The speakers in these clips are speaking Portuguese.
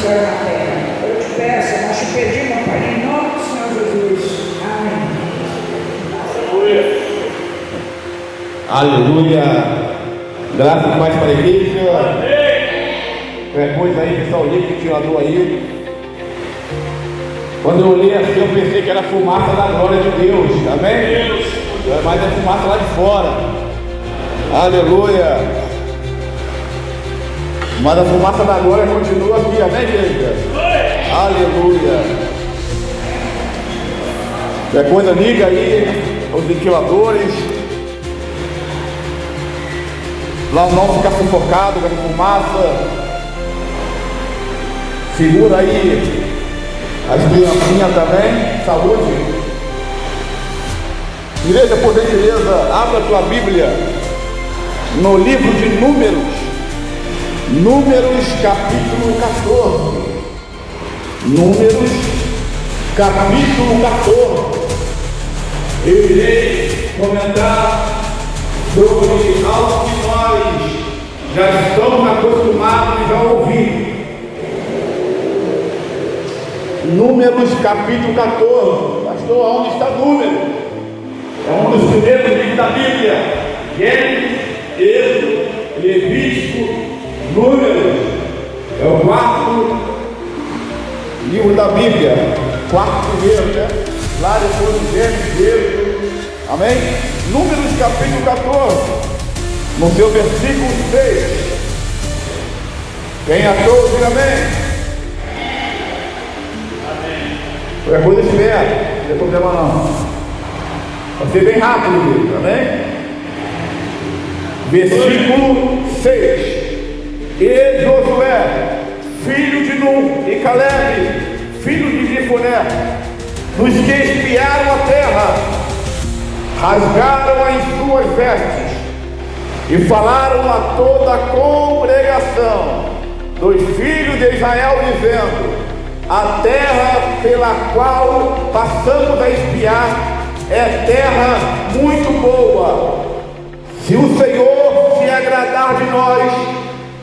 céu e na terra. Eu te peço, nós te pedimos, Pai, em nome do Senhor Jesus. Amém. Aleluia. Graças mais para a igreja. Qualquer coisa aí, pessoal, liga o ventilador aí. Quando eu olhei assim, eu pensei que era fumaça da glória de Deus. Amém? Mas é fumaça lá de fora. Aleluia. Mas a fumaça da glória continua aqui. Amém, igreja? Aleluia. Qualquer coisa, liga aí os ventiladores. Lá não ficar sufocado com a fumaça. Segura aí as criancinhas também. Saúde. Igreja, por gentileza, abra a tua Bíblia no livro de Números. Números capítulo 14. Números capítulo 14. Eu irei comentar sobre algo que nós já estamos acostumados a ouvir. Números capítulo 14. Pastor, onde está Números? É um dos primeiros livros da Bíblia. Gênesis, Êxodo, Levítico, Números. É o quarto livro da Bíblia. Quarto primeiro, né? Lá depois do Gênesis, Êxodo. Amém? Números capítulo 14, no seu versículo 6. Quem achou, diga amém. Amém. Qualquer coisa espera, não tem problema não. Vai ser bem rápido, querido. Amém? Versículo 6. E Josué, filho de Nun, e Caleb, filho de Jefoné, nos que espiaram a terra, rasgaram as suas vestes e falaram a toda a congregação dos filhos de Israel, dizendo: a terra pela qual passamos a espiar é terra muito boa. Se o Senhor se agradar de nós,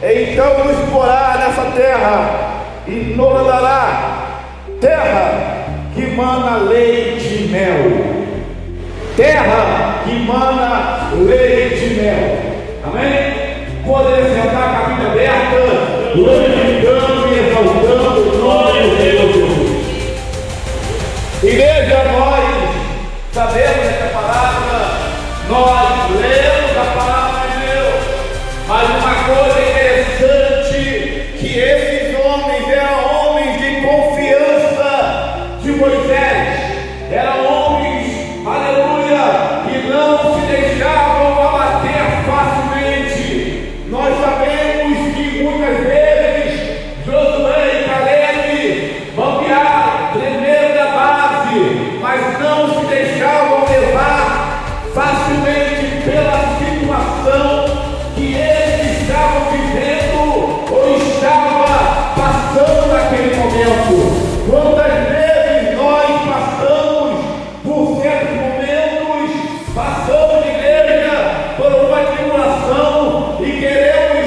então nos porá nessa terra e nos dará terra que mana leite e mel. Terra que mana leite e mel. Amém? Poder sentar com a Bíblia aberta, glorificando e exaltando o nome de Deus. Igreja, nós sabemos essa palavra, nós lemos a palavra de Deus, mas uma coisa interessante, que esses homens eram homens de confiança de Moisés, eram homens, aleluia, que não se deixavam abater facilmente. Nós sabemos que muitas vezes Josué e Caleb bambearam, tremeram da base, mas não se deixavam levar facilmente pela situação que eles estavam vivendo ou estava passando naquele momento. Quantas vezes nós passamos por certos momentos, passamos de igreja por uma tribulação e queremos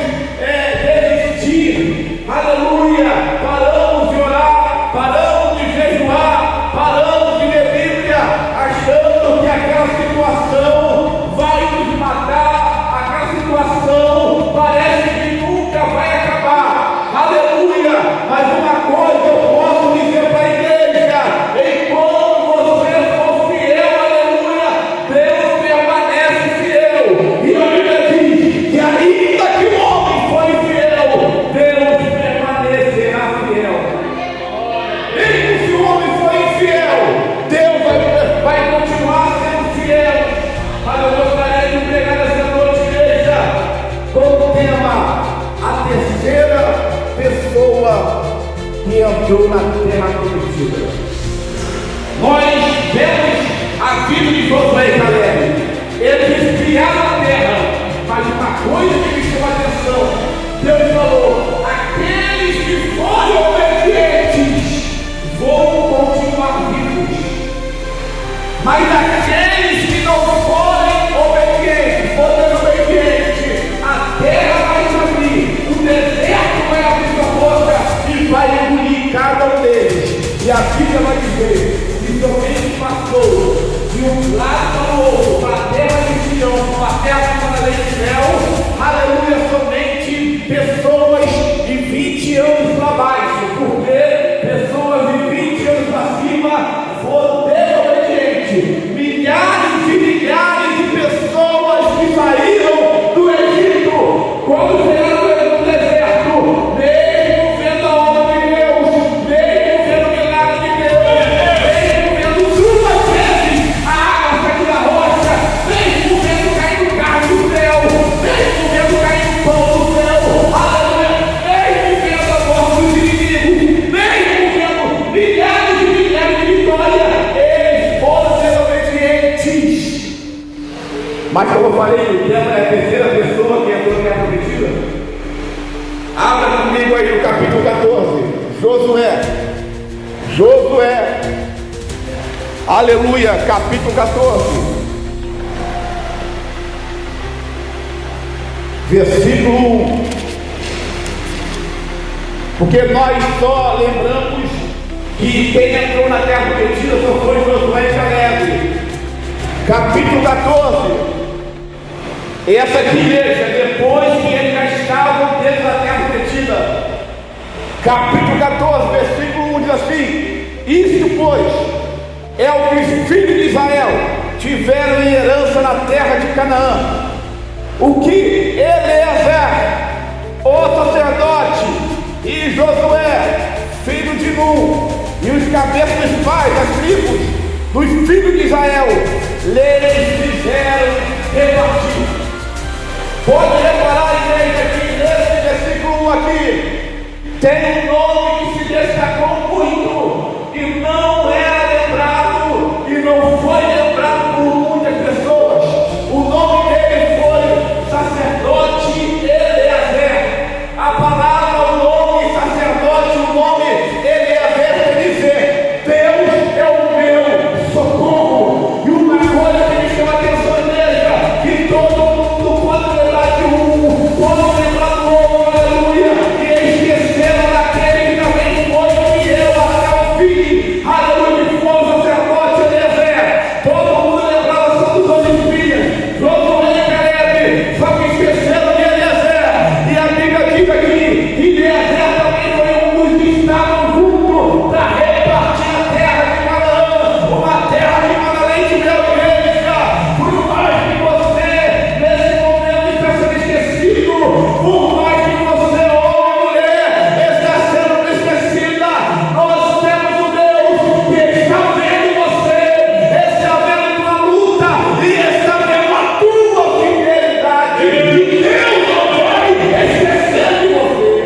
desistir, aleluia, paramos de orar, paramos de jejuar, paramos de ler Bíblia, achando que aquela situação vai nos matar, aquela situação parece que nunca vai acabar, aleluia. Mas uma coisa eu posso dizer para a igreja: enquanto você for fiel, aleluia, Deus permanece fiel. E a Bíblia diz que ainda que o homem foi infiel, Deus permanecerá fiel. Mesmo se o homem foi infiel, Deus vai continuar sendo fiel. Mas eu gostaria de pregar nessa noite, igreja, com o tema: a terceira pessoa que entrou na terra prometida. Nós vemos a vida de Josué e Caleb. Eles espiaram a terra, mas uma coisa que me chama a atenção: Deus falou, aqueles que forem obedientes vão continuar vivos, mas aqueles que não forem obedientes, forem obedientes, a terra vai se abrir, o deserto vai abrir sua boca e vai dizer que somente passou de um lado para o outro, para a terra de Sião, para a terra para leite e mel, aleluia, somente pessoas de 20 anos para baixo, porque pessoas de 20 anos para cima foram desobedientes. Milhares e milhares de pessoas que saíram do Egito, quando chegaram no deserto, mesmo vendo a obra de Deus, mesmo vendo o milagre de Deus, mesmo vendo duas vezes a água saindo da rocha, mesmo vendo cair no carro do céu, mesmo vendo cair no pão do céu, aleluia, mesmo vendo a morte dos inimigos, mesmo vendo milhares e milhares de vitórias, eles foram desobedientes. Mas como eu falei, o tema é a terceira pessoa que entrou na terra prometida. Abra comigo aí no capítulo 14, Josué, aleluia, capítulo 14, versículo 1, porque nós só lembramos que quem entrou na terra prometida só foi Josué e Caleb. Capítulo 14, essa igreja, depois que eles já estavam dentro da terra prometida, capítulo 14, versículo 1 diz assim: isto, pois, é o que os filhos de Israel tiveram em herança na terra de Canaã, o que Eleazar, o sacerdote, e Josué, filho de Nun, e os cabeças dos pais das tribos dos filhos de Israel, lhes fizeram repartir. Pode reparar, igreja, que nesse versículo 1 aqui tem um nome que se destacou muito e não era lembrado e não foi lembrado por muitas pessoas. O nome dele foi sacerdote Eleazar. A palavra, o nome sacerdote, o nome Eleazar quer dizer Deus é o meu socorro. E uma coisa que me chama a atenção, igreja, que todo mundo pode lembrar de um, pode lembrar do outro, aleluia, e esqueceram daquele que também foi fiel até o fim, aleluia, que foi o sacerdote Eleazar. Todo mundo lembrava só dos dois filhos, Josué e Caleb, só que esqueceram de Eleazar. E a Bíblia diz aqui que Eleazar também foi um dos que estavam juntos para repartir a terra de Canaã, uma terra de leite e mel, igreja. Por mais que você, nesse momento, está sendo esquecido, por mais que você, homem e mulher, está sendo esquecida, nós temos um Deus que está vendo você, está vendo tua luta e está vendo a tua fidelidade. E Deus não vai esquecer de você.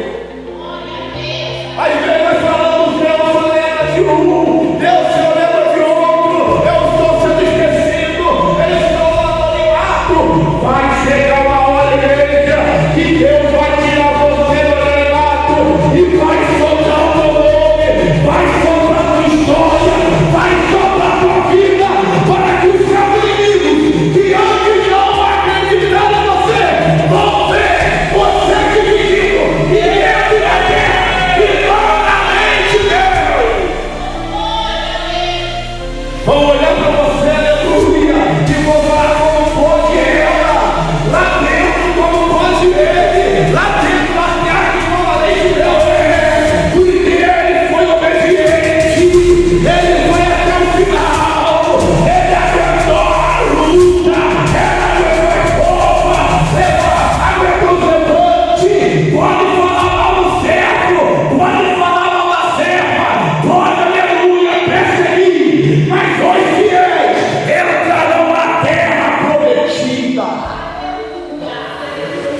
Às vezes nós falamos, Deus só lembra de um, Deus só lembra de outro, eu estou sendo esquecido, eu estou anonimato. Vai chegar uma hora, igreja, que Deus vai tirar você do anonimato e vai soltar o teu nome, vai soltar a tua história, vai soltar a tua vida, para que os seus inimigos que antes não acreditaram em você vão ver você dividido e dentro da terra e novamente Deus. Vão olhar para você, aleluia, e vão falar como pode ela, lá dentro como pode ele, lá dentro da terra que como leite e mel, porque ele foi obediente, ele foi até o final, ele aguentou a luta, ele aguentou a prova, aguentou o levante. Pode falar mal do servo, pode falar mal da serva, pode, aleluia, perseguir, mas os fiéis entrarão na terra prometida.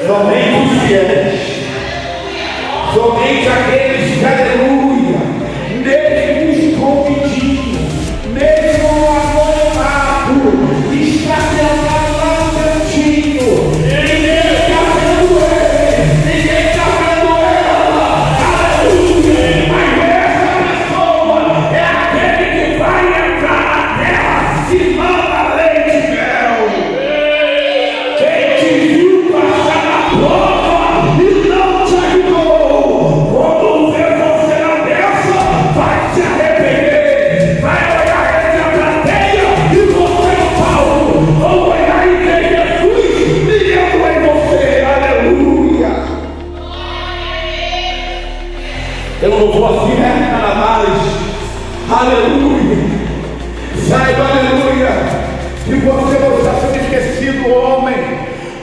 Somente os fiéis, somente aqueles que, aleluia, mesmo escondidinho, mesmo anonimato, está sentado lá no cantinho, ninguém está vendo ele, ninguém está vendo ela, aleluia, mas essa pessoa é aquele que vai entrar na terra e manda leite e mel. Quem te viu passar na prova e não te ajudou, quando vê você Eu não vou assim, né? Nada mais. Aleluia. Saiba, aleluia, que você não está sendo esquecido, homem.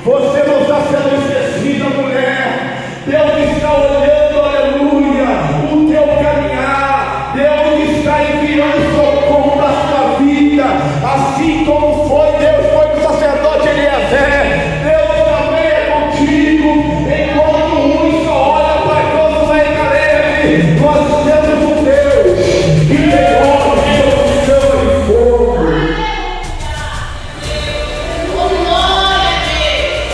Você não está sendo esquecida, mulher. Deus está olhando, aleluia, o teu caminhar. Deus está enviando socorro para a sua vida. Assim como foi, Deus foi com o sacerdote Eliezer. Deus também é contigo. Enquanto o ruim só olha para Josué e Caleb, nós temos um Deus que tem olhos que chama de fogo.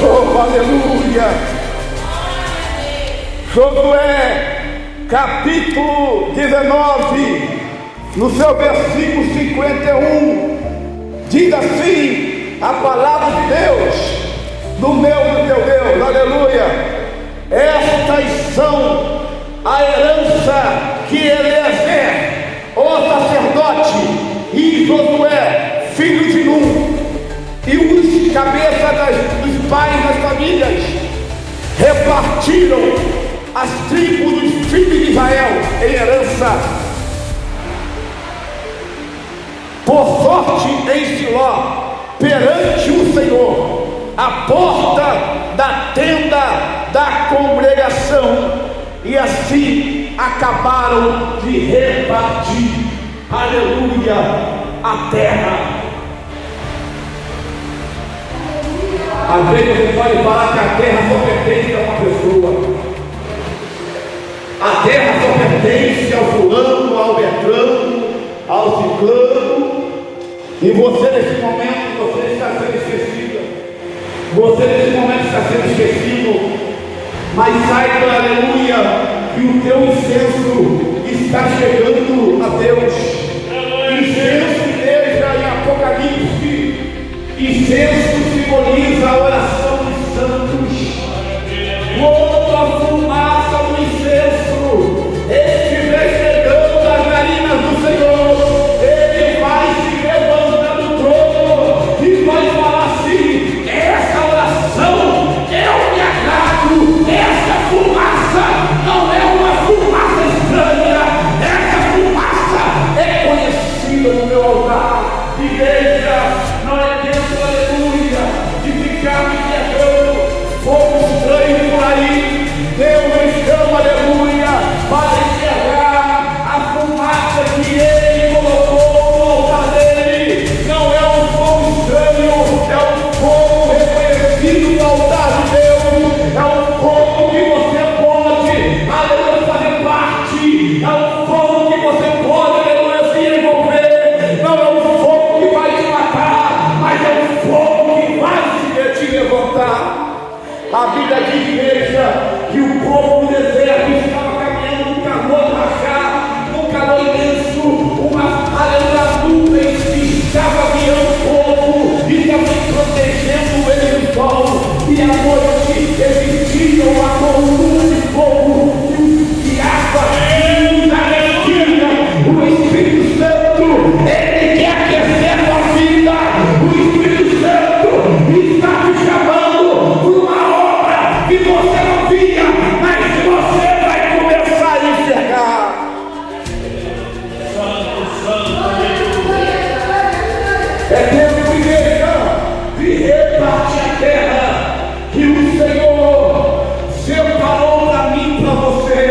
Oh, aleluia. Josué, capítulo 19, no seu versículo 51, diz assim a palavra de Deus, do meu e do teu Deus, aleluia. Estas são a herança que Eliezer, o sacerdote, e Josué, filho de Nun, e os cabeças dos pais das famílias, repartiram as tribos dos filhos de Israel em herança, por sorte em Siló, perante o Senhor, a porta da tenda da congregação, e assim acabaram de repartir, aleluia, a terra. Às vezes você pode falar que a terra só pertence a uma pessoa. A terra só pertence ao fulano, ao Bertrano, ao ciclano. E você nesse momento, você está sendo esquecido. Você nesse momento está sendo esquecido. Mas saiba, aleluia, que o teu incenso está chegando a Deus. Incenso, igreja, em Apocalipse. Incenso simboliza a oração dos santos. Quando a fumaça do incenso estiver chegando das narinas do Senhor, Ele vai se levantar do trono e vai falar assim: essa oração eu me agrado, essa fumaça não é uma fumaça estranha, essa fumaça é conhecida no meu altar. Igreja, não é tempo, aleluia, de ficar me pegando fogo estranho por aí. Deus nos chama, aleluia, para enxergar a fumaça que Ele colocou no altar dele. Não é um fogo estranho, é um fogo reconhecido no altar de Deus. É um fogo que você pode, aleluia, fazer parte. É um fogo que você pode, aleluia, se envolver. Não é um fogo que vai te matar, mas é um fogo que vai te levantar. A Bíblia diz, igreja, que o povo do deserto estava caminhando no calor rachar, no calor imenso, uma aleluia nuvem estava guiando o povo e também protegendo ele do sol. E à noite existia uma coluna de fogo que os guiava e os garantia. O Espírito Santo, ele quer aquecer a tua vida. O Espírito Santo está te chamando por uma obra que você não via, mas você vai começar a enxergar. É tempo, igreja, de repartir a terra que o Senhor separou para mim e para você.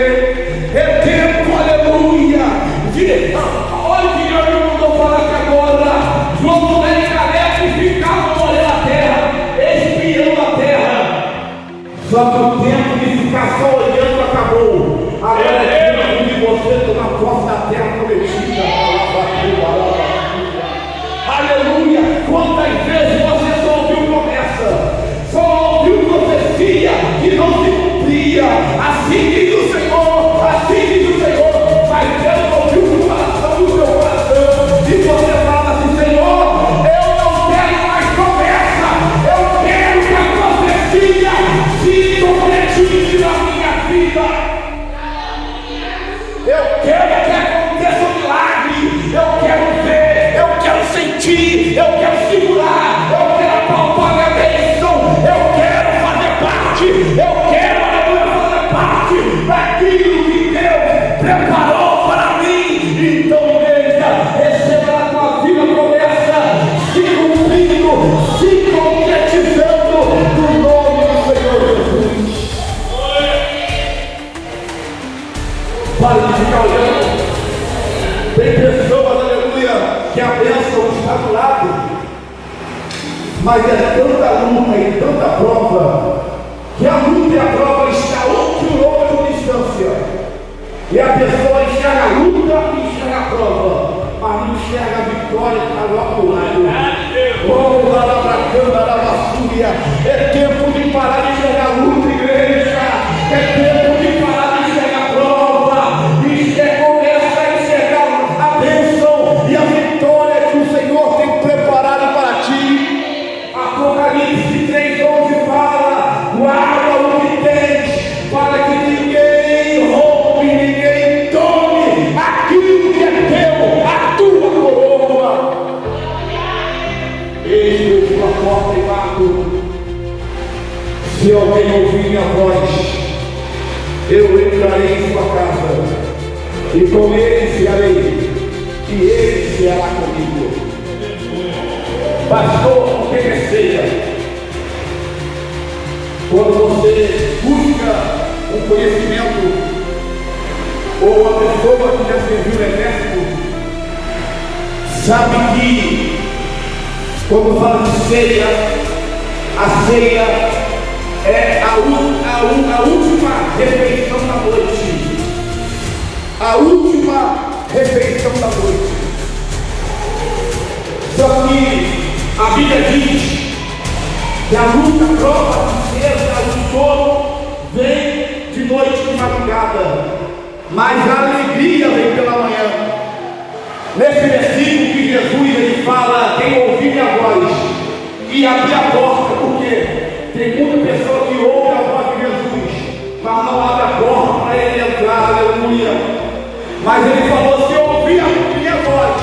É tempo, aleluia, de... Olha o que eu não vou falar aqui agora. Josué e Caleb ficavam olhando a terra, espiando a terra. Só que o tempo de ficar só olhando acabou. Agora é tempo de você tomar posse da terra prometida. Aleluia! Quantas vezes você só ouviu promessa, só ouviu profecia que não se cumpria? Assim diz o Senhor, assim diz o Senhor. Mas Deus ouviu o coração do seu coração e você fala assim: Senhor, eu não quero mais promessa, eu quero que a profecia se concretize na minha vida. Eu quero que aconteça um milagre, eu quero ver, eu quero sentir, eu quero segurar, eu quero apalpar minha bênção, eu quero fazer parte, eu quero, aleluia, fazer parte daquilo que Deus Pare de ficar olhando. Tem pessoas, aleluia, que a bênção está do lado, mas é tanta luta e tanta prova, que a luta e a prova está um quilômetro de distância, e a pessoa enxerga a luta e enxerga a prova, mas não enxerga a vitória que está lá ao lado. Oh, Larabracanda, Larabassúria, é tempo de parar de enxergar a luta, igreja, é tempo de parar de enxergar a prova, e começa a enxergar a bênção e a vitória que o Senhor tem preparado para ti. Apocalipse 3:11 fala: guarda o que tens, para que ninguém roube, ninguém tome aquilo que é teu, a tua coroa. Eis que a porta e bato. Se alguém ouvir minha voz, eu entrarei em sua casa, e com ele cearei, e ele ceará comigo. Pastor, o que é ceia? Quando você busca um conhecimento, ou uma pessoa que já serviu no exército, sabe que quando fala de ceia, a ceia é a última refeição da noite. A última refeição da noite. Só que a Bíblia diz que a luta, a prova, a tristeza, o sono vem de noite e de madrugada, mas a alegria vem pela manhã. Nesse versículo que Jesus ele fala: quem ouvir minha voz e abrir a porta, porque tem muita pessoa que ouve a voz de Jesus, mas não abre a porta para ele entrar, aleluia. Mas ele falou: se ouvir a minha voz,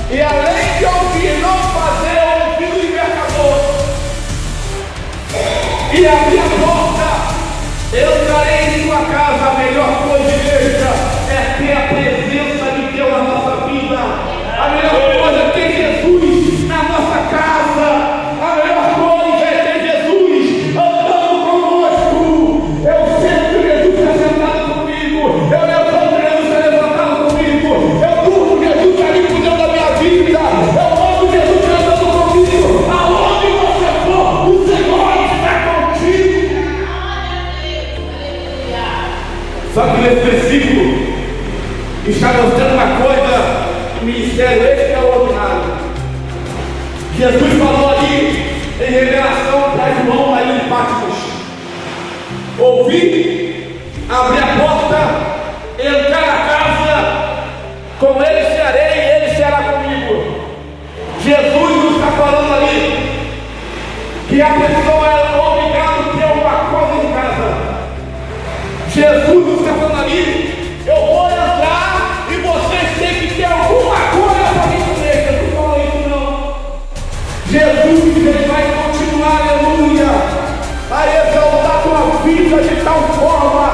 e além de ouvir, não fazer, ouvir o libertador, e abrir a porta, eu entrarei em sua casa. A melhor coisa, igreja, é ter a presença de Deus na nossa vida. A melhor coisa é ter Jesus na nossa casa. A melhor coisa é ter Jesus andando conosco. Eu sinto que Jesus está sentado comigo. Eu levanto, Jesus está levantado comigo. Eu durmo, Jesus está ali cuidando da minha vida. Eu amo, Jesus está andando comigo. Aonde você for, o Senhor está contigo. Só que nesse versículo está mostrando uma coisa, o ministério extraordinário. Jesus falou ali em revelação para João ali em Patmos: ouvir, abrir a porta, entrar na casa, com ele cearei e ele ceará comigo. Jesus nos está falando ali que a pessoa é obrigada a ter uma coisa em casa. Jesus nos está falando ali: eu vou entrar e vocês têm que ter alguma coisa para vir comer. Jesus não falou isso não. Jesus ele vai continuar, aleluia, a exaltar tua vida de tal forma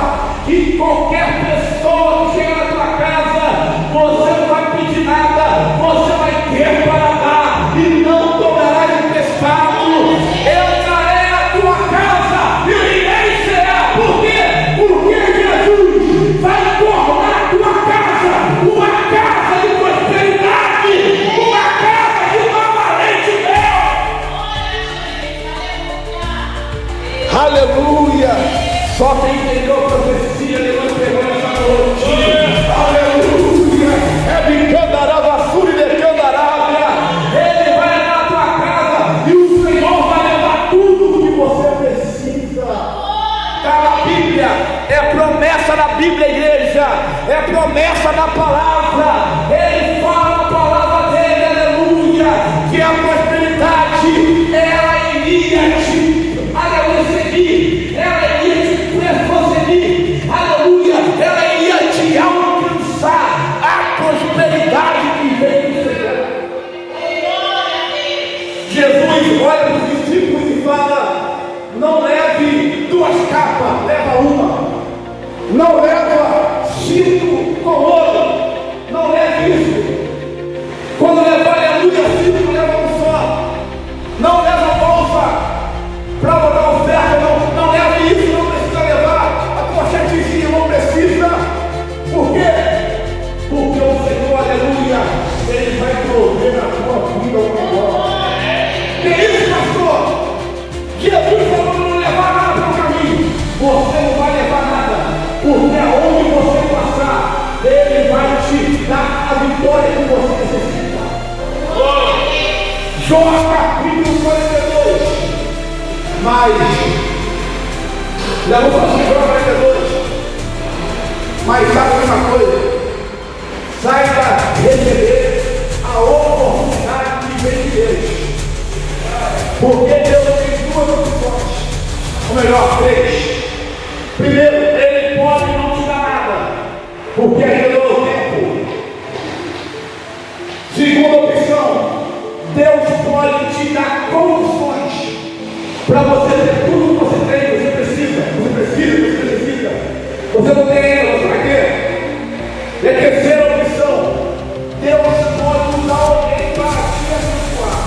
que qualquer pessoa que chega na tua casa, você não vai pedir nada, você vai ter para dar e não tomará emprestado. Entrarei na tua casa e ninguém será. Por quê? Porque Jesus vai tornar a tua casa uma casa de prosperidade, uma casa de permanente Deus. Aleluia! Só quem entendeu a profecia, levanta pegou essa noite. Aleluia! É de Candaravassuri de Candarábia. Ele vai entrar na tua casa e o Senhor vai levar tudo o que você precisa. Está na Bíblia, é promessa da Bíblia, igreja, é promessa da palavra. Ele fala a palavra dele, aleluia, que a prosperidade ela iria te, aleluia, seguir, ela iria te prosseguir, aleluia, ela iria te alcançar a prosperidade que vem do Senhor. Jesus olha para os discípulos e fala: não leve duas capas, leva uma. Não leva cinto com ouro, não leve isso. Quando levar, aleluia, cinto, leva um só. Não leva bolsa para botar oferta, não leve isso, não precisa levar. A pochetezinha não precisa, porque Jó capítulo 42. Mas, já vou falar sobre Jó 42. Mas sabe uma coisa? Saiba receber a oportunidade que vem de Deus. Porque Deus tem duas opções. Ou melhor, três. Primeiro, Ele pode não te dar nada, porque ainda não é o tempo. Segunda opção, Deus pode te dar condições para você ter tudo que você tem, você precisa. Você não tem ainda, você vai ter. E a terceira opção, Deus pode usar alguém para te abençoar.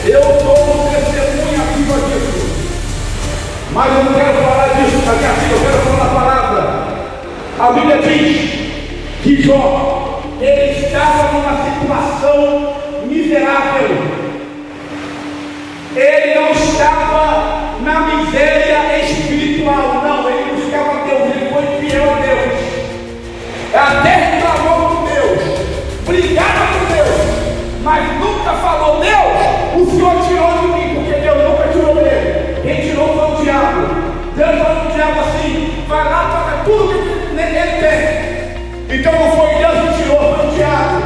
Eu sou um testemunha viva disso. Mas eu não quero falar disso na minha vida, eu quero falar a palavra. A Bíblia diz que Jó, ele estava numa situação miserável. Ele não estava na miséria espiritual, não, ele buscava Deus, ele foi fiel a Deus. Até reclamou com Deus, brigava com Deus, mas nunca falou: Deus, o Senhor tirou de mim, porque Deus nunca tirou dele. Quem tirou foi o diabo. Deus falou para o diabo assim: vai lá, toca tudo que ele tem. Então não foi Deus que tirou, foi o diabo.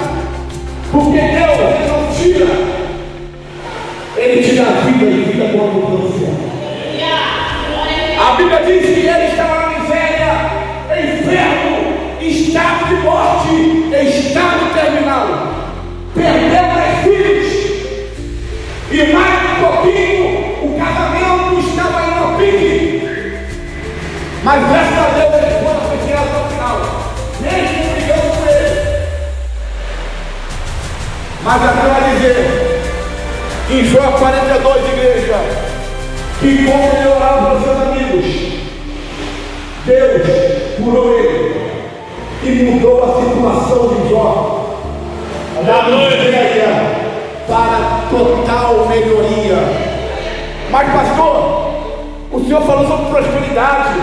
Porque Deus, ele não tira. Ele tira a vida e vida com abundância. A Bíblia diz que ele estava na miséria, enfermo, estado de morte, estado terminal. Perdeu 3 filhos. E mais um pouquinho, o casamento estava indo ao pique. Mas graças a Deus ele foi fiel até o final. Mesmo brigando com ele. Mas até vai dizer em Jó 42, igreja, que como ele orava para os seus amigos, Deus curou ele e mudou a situação de Jó da miséria para total melhoria. Mas pastor, o senhor falou sobre prosperidade.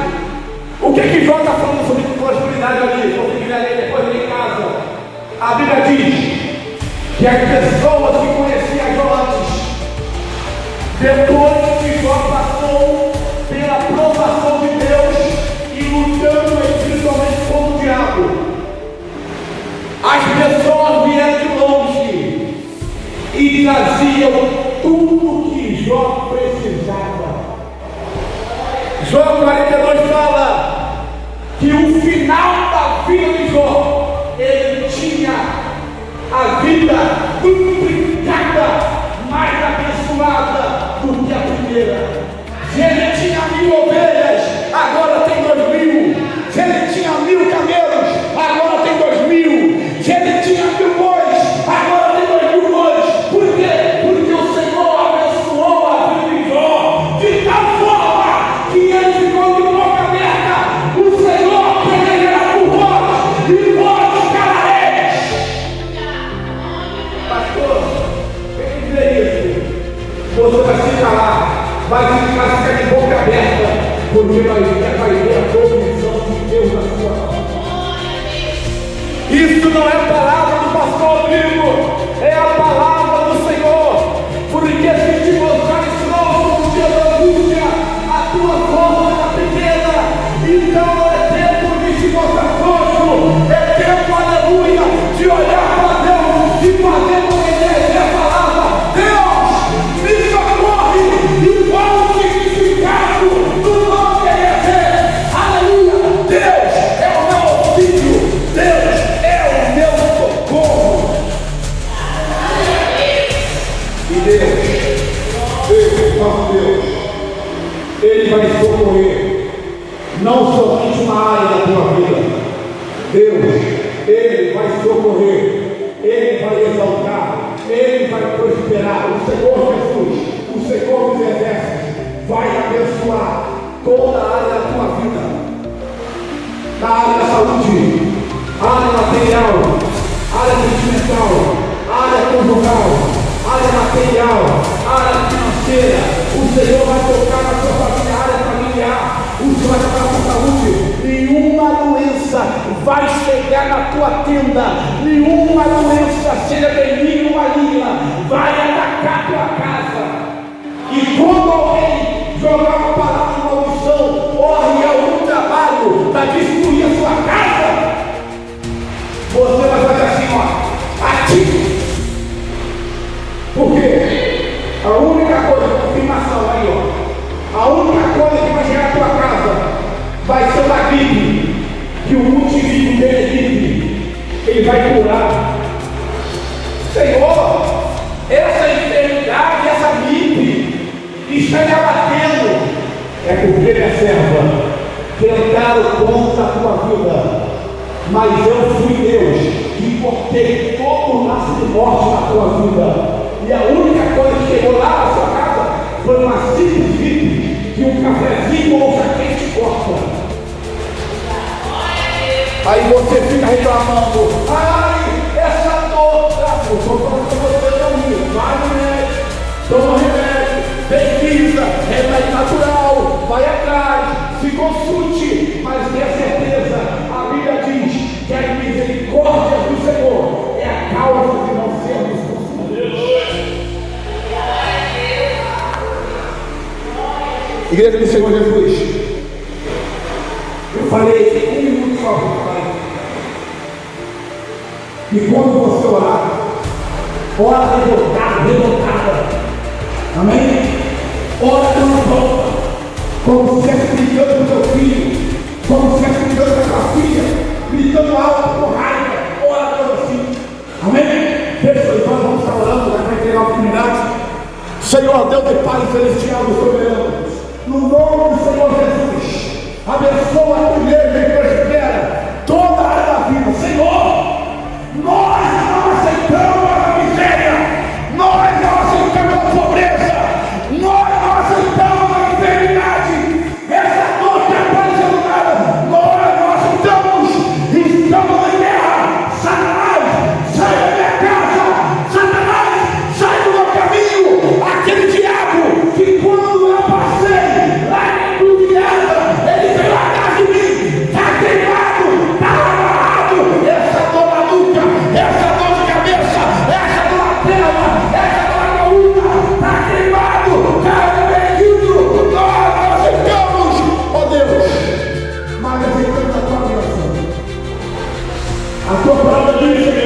O que Jó está falando sobre prosperidade ali? Se você quiser ler depois em casa, a Bíblia diz que as pessoas que conheciam Jó antes, depois que Jó passou pela provação de Deus e lutando espiritualmente contra o diabo, as pessoas vieram de longe e traziam tudo que Jó precisava. Jó 42 fala que o final da vida de Jó, ele tinha a vida duplicada, mais abençoada do que a primeira. Se ele tinha 1000 ovelhas, agora tem 2000. Se ele tinha 1000 camelos, agora tem 2000. Se ele tinha 1000 bois, agora tem 2000 bois. Por quê? Porque o Senhor abençoou a vida de Jó de tal forma que ele ficou de boca aberta. O Senhor pelejará por vós e vós calareis. Pastor, quem dizer isso? Você vai se calar, vai ficar de boca aberta, porque vai ver a provisão de Deus na sua vida. Isso não é a palavra do pastor Rodrigo, é a palavra do Senhor. Porque se te mostrares novo no dia da angústia, a tua força está pequena. Então é tempo de se mostrar forte, é tempo, aleluia, de olhar para Deus e fazer com ele a palavra: Deus, me socorre, e qual o significado do nome de Jesus? Aleluia, Deus é o meu auxílio, Deus é o meu socorro. E Deus, nosso Deus, Ele vai socorrer não somente uma área da tua vida. Deus, Ele vai socorrer, Ele vai exaltar, Ele vai prosperar. O Senhor Jesus, o Senhor dos exércitos, vai abençoar toda a área da tua vida. Na área da saúde, área material, área sentimental, área conjugal, área material, área financeira. O Senhor vai tocar na sua família, área familiar. O Senhor vai tocar na sua saúde. Nenhuma doença vai chegar chegar na tua tenda, nenhuma doença, seja benigna ou maligna, vai atacar a tua casa. E quando alguém jogar uma palavra de maldição, corre algum trabalho para destruir a sua casa, você vai fazer assim, ó, ativo. Por quê? A única coisa, confirmação aí, ó, a única coisa que vai chegar à tua casa vai ser uma gripe, que o multivivo dele é gripe, ele vai curar. Senhor, essa enfermidade, essa gripe está me abatendo, é porque minha serva tentaram contra a tua vida, mas eu fui Deus e cortei todo o laço de morte na tua vida. E a única coisa que chegou lá na sua casa foi uma simples gripe que um cafezinho ou um quente corta. Aí você fica reclamando, ai, essa dor, eu estou falando que você não viu, vai no médico, toma remédio, pesquisa, remédio natural, vai atrás, se consulte, mas tenha certeza, a Bíblia diz que a misericórdia do Senhor é a causa de não sermos consumidos. Igreja do Senhor Jesus, eu falei 1 minuto só para falar. E quando você orar, ora revoltada, amém? Ora revoltada, como se estivesse gritando com seu filho, como se estivesse gritando com a sua filha, gritando alto com raiva, ora toda assim, amém? Deixa nós vamos estar orando, vai ter a oportunidade. Senhor Deus e Pai Celestial do Soberano, no nome do Senhor Jesus, abençoa a tua igreja e prospera toda a área da vida. Senhor, nós não aceitamos a miséria, nós não aceitamos a pobreza, nós não aceitamos a enfermidade, essa dor que apareceu do nada, nós não aceitamos, estamos em guerra. Satanás, sai da minha casa, Satanás, sai do meu caminho, aquele diabo que quando eu passei lá em Judiada, ele veio atrás de mim, está queimado, está amarrado, essa dor na nuca, essa dor de cabeça, essa dor na tela, essa dor na coluna, está queimado, está arrependido, nós não aceitamos, ó Deus, mas aceitamos a tua bênção. A tua palavra diz